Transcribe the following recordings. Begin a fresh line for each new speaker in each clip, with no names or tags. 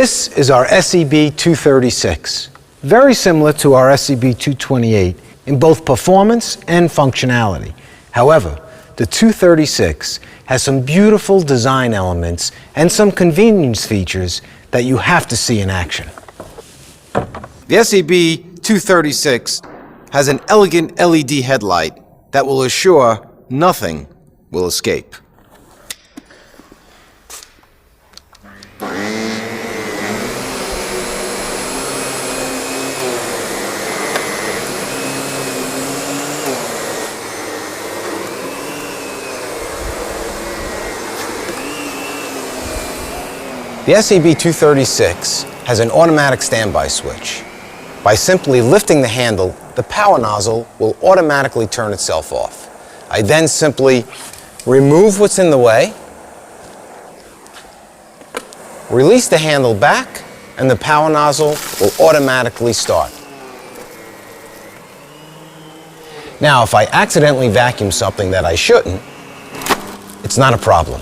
This is our SEB 236, very similar to our SEB 228 in both performance and functionality. However, the 236 has some beautiful design elements and some convenience features that you have to see in action.
The SEB 236 has an elegant LED headlight that will assure nothing will escape.
The SEB 236 has an automatic standby switch. By simply lifting the handle, the power nozzle will automatically turn itself off. I then simply remove what's in the way, release the handle back, and the power nozzle will automatically start. Now, if I accidentally vacuum something that I shouldn't, it's not a problem.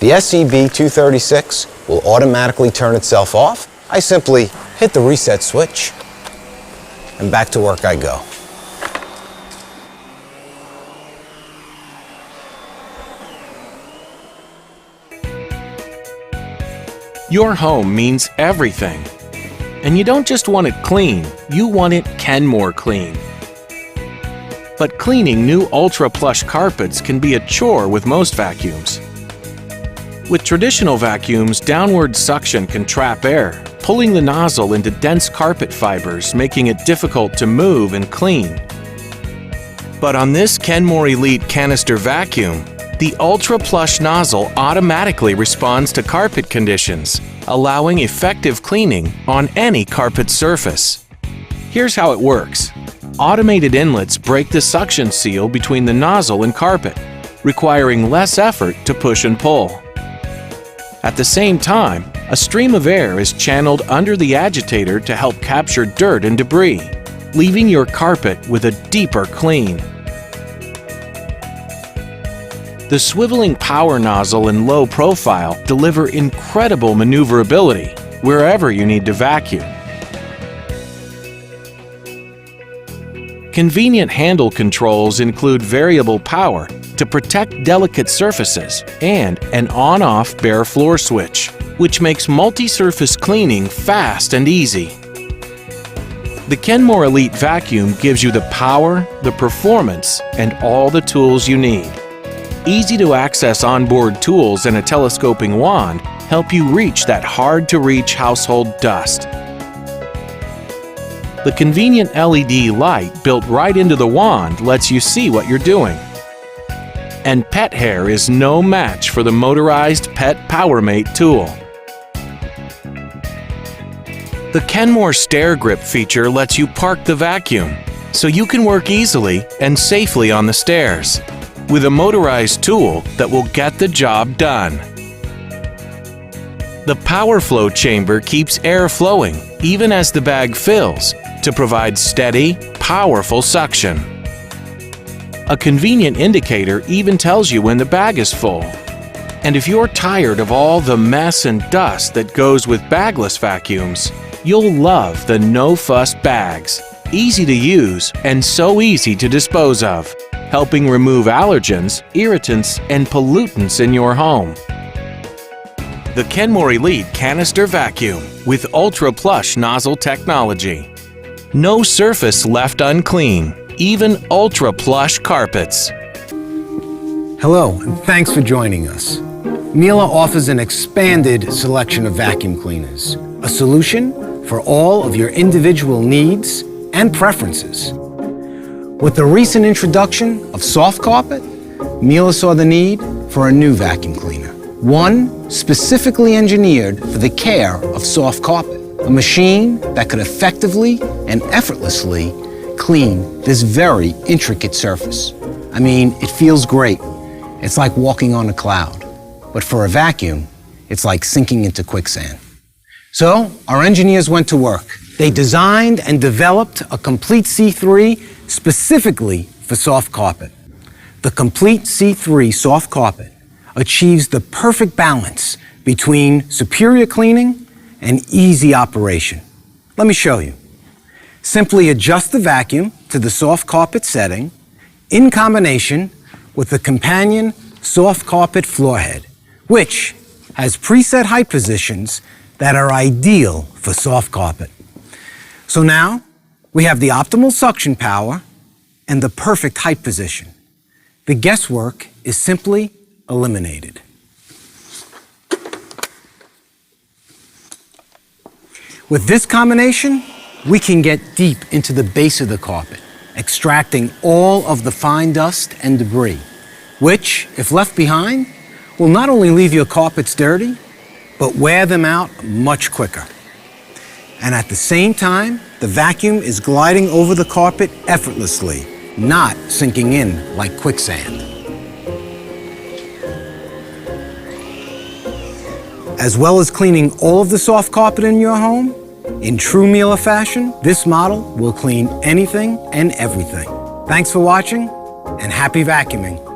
The SEB 236 will automatically turn itself off. I simply hit the reset switch, and back to work I go.
Your home means everything. And you don't just want it clean, you want it Kenmore clean. But cleaning new ultra plush carpets can be a chore with most vacuums. With traditional vacuums, downward suction can trap air, pulling the nozzle into dense carpet fibers, making it difficult to move and clean. But on this Kenmore Elite Canister Vacuum, the Ultra Plush nozzle automatically responds to carpet conditions, allowing effective cleaning on any carpet surface. Here's how it works. Automated inlets break the suction seal between the nozzle and carpet, requiring less effort to push and pull. At the same time, a stream of air is channeled under the agitator to help capture dirt and debris, leaving your carpet with a deeper clean. The swiveling power nozzle and low profile deliver incredible maneuverability wherever you need to vacuum. Convenient handle controls include variable power to protect delicate surfaces and an on-off bare floor switch, which makes multi-surface cleaning fast and easy. The Kenmore Elite Vacuum gives you the power, the performance, and all the tools you need. Easy-to-access onboard tools and a telescoping wand help you reach that hard-to-reach household dust. The convenient LED light built right into the wand lets you see what you're doing. And pet hair is no match for the motorized Pet PowerMate tool. The Kenmore Stair Grip feature lets you park the vacuum, so you can work easily and safely on the stairs, with a motorized tool that will get the job done. The power flow chamber keeps air flowing even as the bag fills to provide steady, powerful suction. A convenient indicator even tells you when the bag is full. And if you're tired of all the mess and dust that goes with bagless vacuums, you'll love the no-fuss bags. Easy to use and so easy to dispose of, helping remove allergens, irritants, and pollutants in your home. The Kenmore Elite Canister Vacuum with Ultra Plush nozzle technology. No surface left unclean, even ultra plush carpets.
Hello, and thanks for joining us. Miele offers an expanded selection of vacuum cleaners, a solution for all of your individual needs and preferences. With the recent introduction of soft carpet, Miele saw the need for a new vacuum cleaner, one specifically engineered for the care of soft carpet, a machine that could effectively and effortlessly clean this very intricate surface. I mean, it feels great. It's like walking on a cloud. But for a vacuum, it's like sinking into quicksand. So our engineers went to work. They designed and developed a complete C3 specifically for soft carpet. The complete C3 soft carpet achieves the perfect balance between superior cleaning and easy operation. Let me show you. Simply adjust the vacuum to the soft carpet setting in combination with the companion soft carpet floor head, which has preset height positions that are ideal for soft carpet. So now we have the optimal suction power and the perfect height position. The guesswork is simply eliminated. With this combination, we can get deep into the base of the carpet, extracting all of the fine dust and debris, which, if left behind, will not only leave your carpets dirty, but wear them out much quicker. And at the same time, the vacuum is gliding over the carpet effortlessly, not sinking in like quicksand. As well as cleaning all of the soft carpet in your home, in true Miele fashion, this model will clean anything and everything. Thanks for watching, and happy vacuuming.